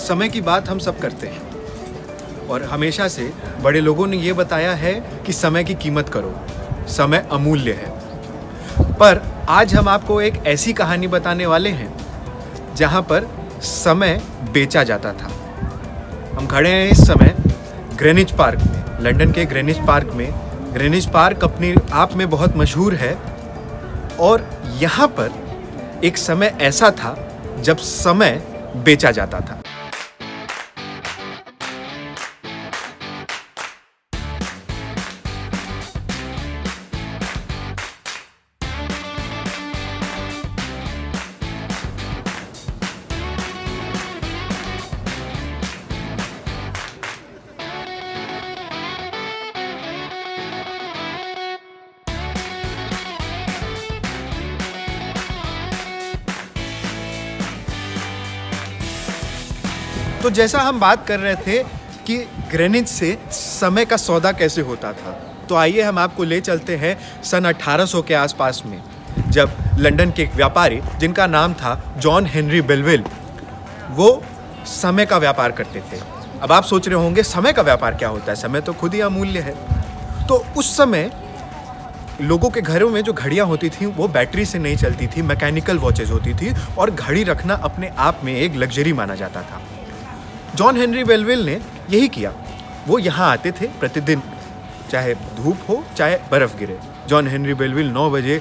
समय की बात हम सब करते हैं और हमेशा से बड़े लोगों ने ये बताया है कि समय की कीमत करो, समय अमूल्य है। पर आज हम आपको एक ऐसी कहानी बताने वाले हैं जहाँ पर समय बेचा जाता था। हम खड़े हैं इस समय ग्रेनिच पार्क में, लंदन के ग्रेनिच पार्क में। ग्रेनिच पार्क अपने आप में बहुत मशहूर है और यहाँ पर एक समय ऐसा था जब समय बेचा जाता था। तो जैसा हम बात कर रहे थे कि ग्रेनिच से समय का सौदा कैसे होता था, तो आइए हम आपको ले चलते हैं सन 1800 के आसपास में, जब लंदन के एक व्यापारी जिनका नाम था जॉन हेनरी बेलविल, वो समय का व्यापार करते थे। अब आप सोच रहे होंगे समय का व्यापार क्या होता है, समय तो खुद ही अमूल्य है। तो उस समय लोगों के घरों में जो घड़ियाँ होती थी वो बैटरी से नहीं चलती थी, मैकेनिकल वॉचेज होती थी और घड़ी रखना अपने आप में एक लग्जरी माना जाता था। जॉन हेनरी बेलविल ने यही किया। वो यहाँ आते थे प्रतिदिन, चाहे धूप हो चाहे बर्फ़ गिरे। जॉन हेनरी बेलविल 9 बजे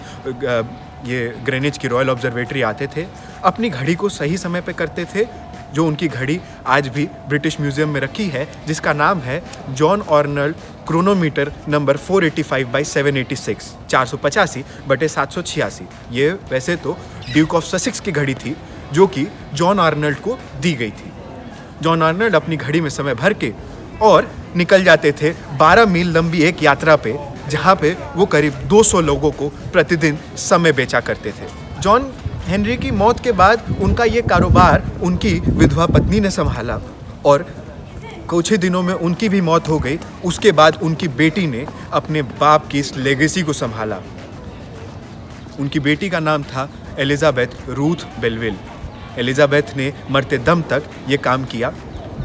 ये ग्रेनिच की रॉयल ऑब्जर्वेटरी आते थे, अपनी घड़ी को सही समय पे करते थे, जो उनकी घड़ी आज भी ब्रिटिश म्यूज़ियम में रखी है, जिसका नाम है जॉन आर्नल्ड क्रोनोमीटर नंबर 485/786, 485/786। ये वैसे तो ड्यूक ऑफ ससेक्स की घड़ी थी जो कि जॉन आर्नल्ड को दी गई थी। जॉन आर्नल्ड अपनी घड़ी में समय भर के और निकल जाते थे 12 मील लंबी एक यात्रा पे, जहाँ पे वो करीब 200 लोगों को प्रतिदिन समय बेचा करते थे। जॉन हेनरी की मौत के बाद उनका ये कारोबार उनकी विधवा पत्नी ने संभाला और कुछ ही दिनों में उनकी भी मौत हो गई। उसके बाद उनकी बेटी ने अपने बाप की इस लेगेसी को संभाला। उनकी बेटी का नाम था एलिजाबेथ रूथ बेलविल। एलिजाबेथ ने मरते दम तक ये काम किया।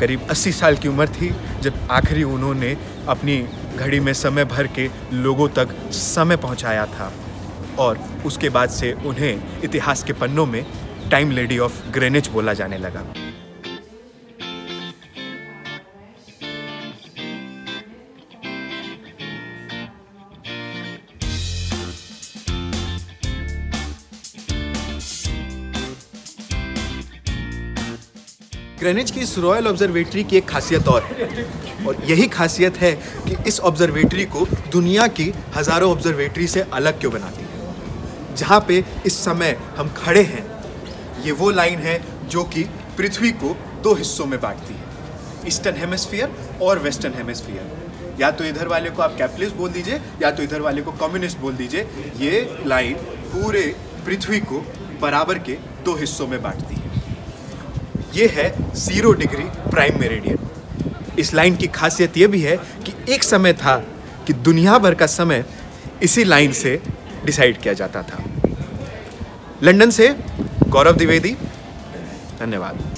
करीब 80 साल की उम्र थी जब आखिरी उन्होंने अपनी घड़ी में समय भर के लोगों तक समय पहुंचाया था और उसके बाद से उन्हें इतिहास के पन्नों में टाइम लेडी ऑफ ग्रेनिच बोला जाने लगा। ग्रेनिच की इस रॉयल ऑब्जर्वेटरी की एक खासियत और है, और यही खासियत है कि इस ऑब्जर्वेटरी को दुनिया की हज़ारों ऑब्जर्वेटरी से अलग क्यों बनाती है। जहाँ पे इस समय हम खड़े हैं, ये वो लाइन है जो कि पृथ्वी को 2 हिस्सों में बांटती है, ईस्टर्न हेमिस्फीयर और वेस्टर्न हेमिस्फीयर। या तो इधर वाले को आप कैपिटलिस्ट बोल दीजिए या तो इधर वाले को कम्युनिस्ट बोल दीजिए। ये लाइन पूरे पृथ्वी को बराबर के 2 हिस्सों में बांटती है। ये है 0 डिग्री प्राइम मेरिडियन। इस लाइन की खासियत ये भी है कि एक समय था कि दुनिया भर का समय इसी लाइन से डिसाइड किया जाता था। लंदन से गौरव द्विवेदी, धन्यवाद।